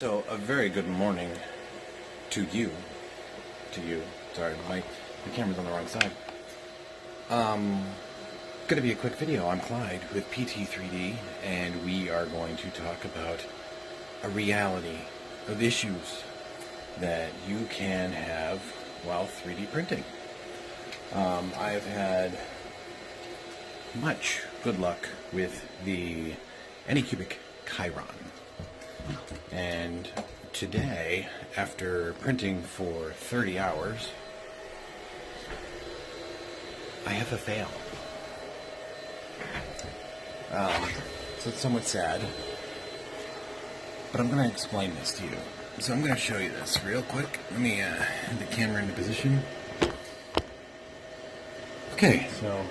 So, a very good morning to you. Sorry, my camera's on the wrong side. Gonna be a quick video. I'm Clyde with PT3D, and we are going to talk about a reality of issues that you can have while 3D printing. I've had much good luck with the Anycubic Chiron. And today, after printing for 30 hours, I have a fail. So it's somewhat sad, but I'm going to explain this to you. So I'm going to show you this real quick. Let me get the camera into position. Okay, so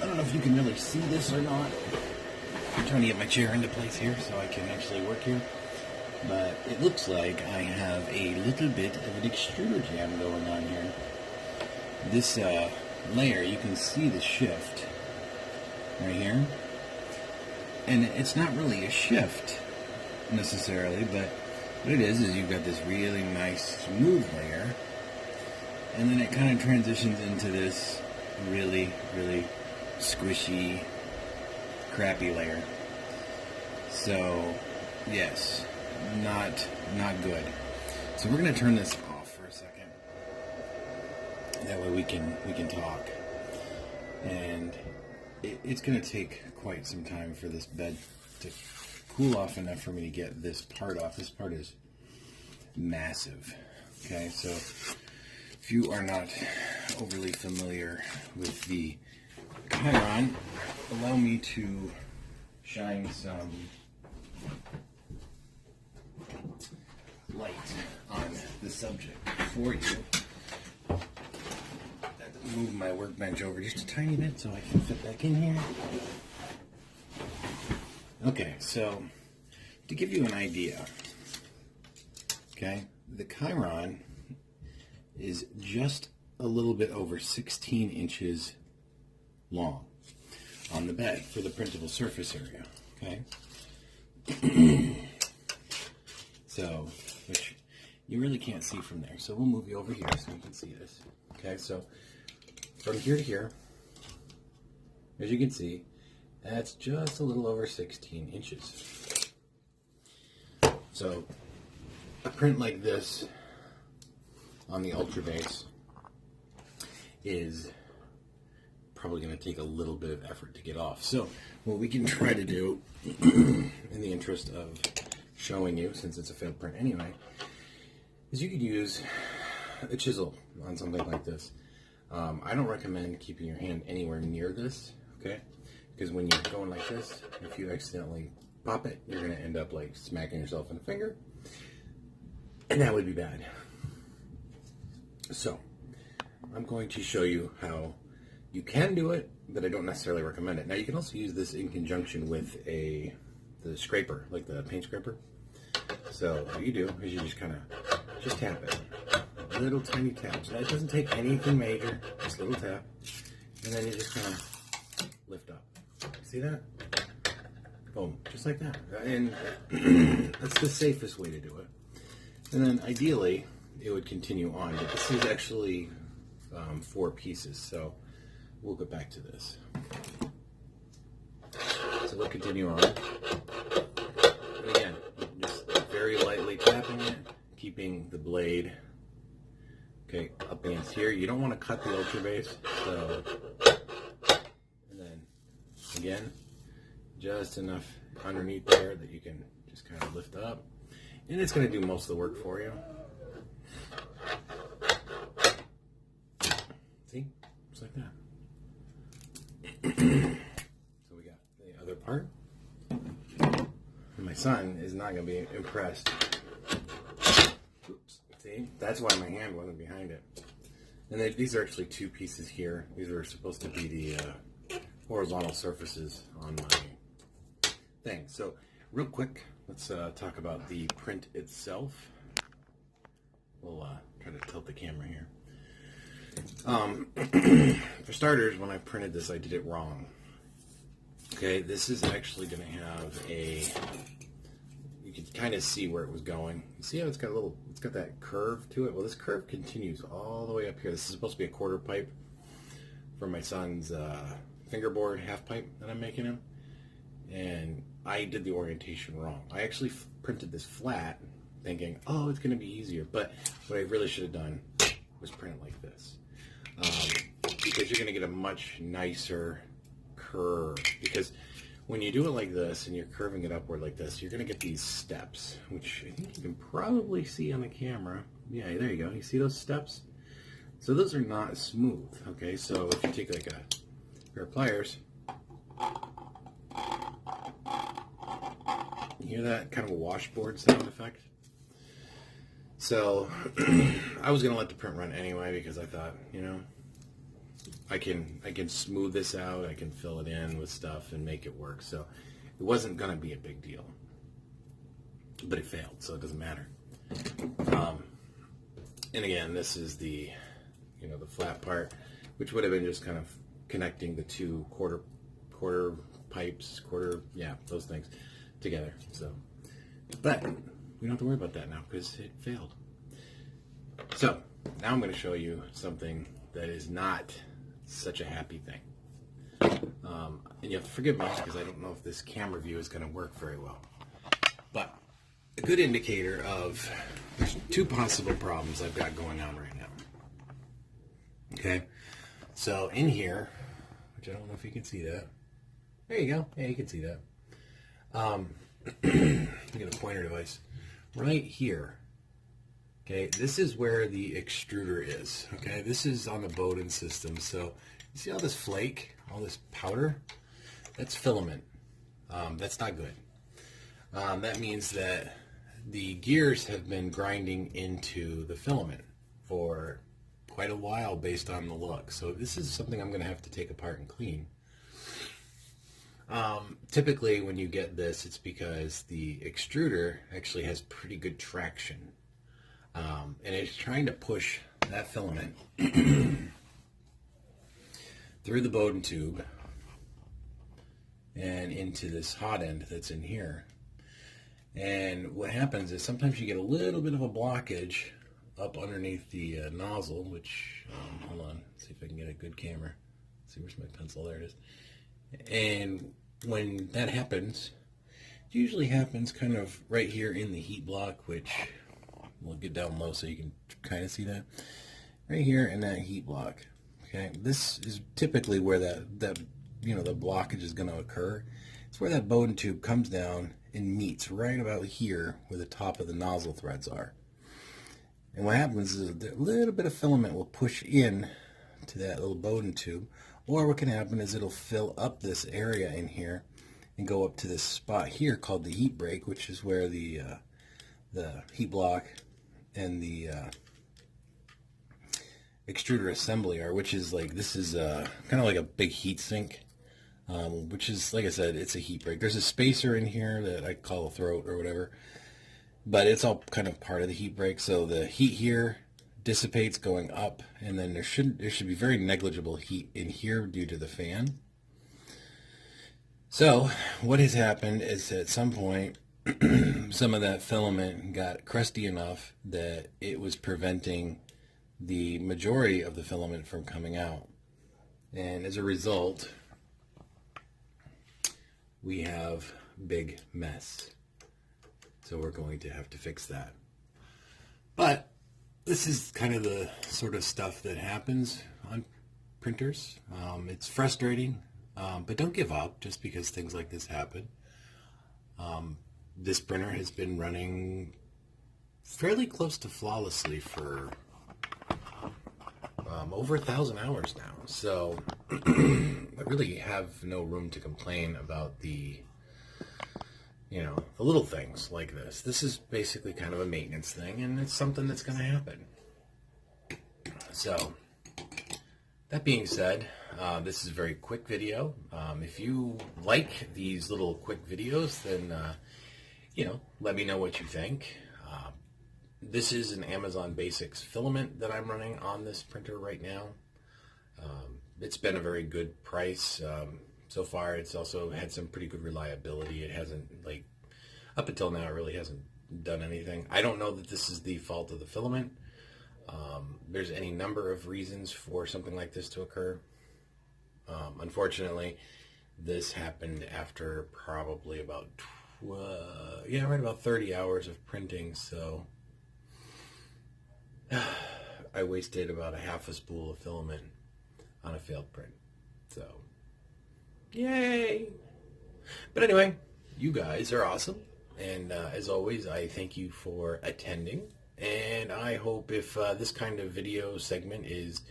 I don't know if you can really see this or not. I'm trying to get my chair into place here so I can actually work here. But it looks like I have a little bit of an extruder jam going on here. This layer, you can see the shift right here. And it's not really a shift necessarily, but what it is you've got this really nice smooth layer. And then it kind of transitions into this really, really squishy, crappy layer. So, yes, not good. So we're going to turn this off for a second. That way we can talk. And it's going to take quite some time for this bed to cool off enough for me to get this part off. This part is massive. Okay, so if you are not overly familiar with the Chiron, allow me to shine some light on the subject for you. I have to move my workbench over just a tiny bit so I can fit back in here. Okay, so to give you an idea, okay, the Chiron is just a little bit over 16 inches long on the bed for the printable surface area, okay? So, which you really can't see from there. So we'll move you over here so you can see this. Okay, so from here to here, as you can see, that's just a little over 16 inches. So a print like this on the Ultra Base is probably going to take a little bit of effort to get off. So what we can try to do in the interest of showing you, since it's a failed print anyway, is you could use a chisel on something like this. I don't recommend keeping your hand anywhere near this, okay? Because when you're going like this, if you accidentally pop it, you're going to end up like smacking yourself in the finger, and that would be bad. So I'm going to show you how you can do it, but I don't necessarily recommend it. Now you can also use this in conjunction with the scraper, like the paint scraper. So what you do is you just kind of just tap it, little tiny taps. That doesn't take anything major, just a little tap, and then you just kind of lift up. See that? Boom, just like that. And that's the safest way to do it. And then ideally, it would continue on, but this is actually 4 pieces, so we'll get back to this. So we'll continue on. And again, just very lightly tapping it, keeping the blade up against here. You don't want to cut the Ultra Base, so, and then again, just enough underneath there that you can just kind of lift up, and it's going to do most of the work for you. See? Just like that. So we got the other part. My son is not going to be impressed. Oops. See? That's why my hand wasn't behind it. And these are actually 2 pieces here. These are supposed to be the horizontal surfaces on my thing. So real quick, let's talk about the print itself. We'll try to tilt the camera here. For starters, when I printed this, I did it wrong. Okay, this is actually going to have a can kind of see where it was going. You see how it's got that curve to it? Well, this curve continues all the way up here. This is supposed to be a quarter pipe for my son's fingerboard half pipe that I'm making him. And I did the orientation wrong. I actually printed this flat thinking, oh, it's going to be easier. But what I really should have done was print it like this. Because you're going to get a much nicer curve. Because when you do it like this and you're curving it upward like this, you're going to get these steps, which I think you can probably see on the camera. Yeah, there you go. You see those steps? So those are not smooth, okay? So if you take like a pair of pliers, you hear that kind of a washboard sound effect? So I was going to let the print run anyway because I thought, you know, I can smooth this out, I can fill it in with stuff and make it work. So it wasn't going to be a big deal. But it failed, so it doesn't matter. And again, this is the, you know, the flat part, which would have been just kind of connecting the two quarter pipes, those things together. So, but we don't have to worry about that now because it failed. So now I'm going to show you something that is not such a happy thing. And you have to forgive me because I don't know if this camera view is going to work very well. But a good indicator of there's two possible problems I've got going on right now. Okay, so in here, which I don't know if you can see that. There you go. Yeah, you can see that. Get a pointer device right here. Okay, this is where the extruder is. Okay, this is on the Bowden system. So you see all this flake, all this powder? That's filament. That's not good. That means that the gears have been grinding into the filament for quite a while based on the look. So this is something I'm going to have to take apart and clean. Typically when you get this, it's because the extruder actually has pretty good traction. And it's trying to push that filament through the Bowden tube and into this hot end that's in here. And what happens is sometimes you get a little bit of a blockage up underneath the nozzle, which, hold on, see if I can get a good camera. Let's see, where's my pencil? There it is. And when that happens, it usually happens kind of right here in the heat block, which we'll get down low so you can kind of see that. Right here in that heat block. Okay, this is typically where that you know, the blockage is going to occur. It's where that Bowden tube comes down and meets right about here where the top of the nozzle threads are. And what happens is a little bit of filament will push in to that little Bowden tube, or what can happen is it'll fill up this area in here and go up to this spot here called the heat break, which is where the heat block and the extruder assembly are, which is like, this is kind of like a big heat sink, which is, like I said, it's a heat break. There's a spacer in here that I call a throat or whatever, but it's all kind of part of the heat break. So the heat here dissipates going up, and then there should be very negligible heat in here due to the fan. So what has happened is at some point some of that filament got crusty enough that it was preventing the majority of the filament from coming out, and as a result we have big mess. So we're going to have to fix that. But this is kind of the sort of stuff that happens on printers. It's frustrating, but don't give up just because things like this happen. This printer has been running fairly close to flawlessly for over 1,000 hours now. So I really have no room to complain about the, you know, the little things like this. This is basically kind of a maintenance thing, and it's something that's going to happen. So that being said, this is a very quick video. If you like these little quick videos, then you know, let me know what you think. This is an Amazon Basics filament that I'm running on this printer right now. It's been a very good price so far. It's also had some pretty good reliability. It hasn't, like, Up until now, it really hasn't done anything. I don't know that this is the fault of the filament. There's any number of reasons for something like this to occur. Unfortunately, this happened after probably about about 30 hours of printing, so I wasted about a half a spool of filament on a failed print. So, yay! But anyway, you guys are awesome, and as always, I thank you for attending, and I hope if this kind of video segment is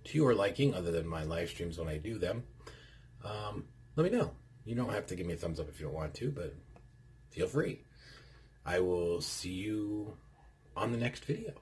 to your liking, other than my live streams when I do them, let me know. You don't have to give me a thumbs up if you don't want to, but feel free. I will see you on the next video.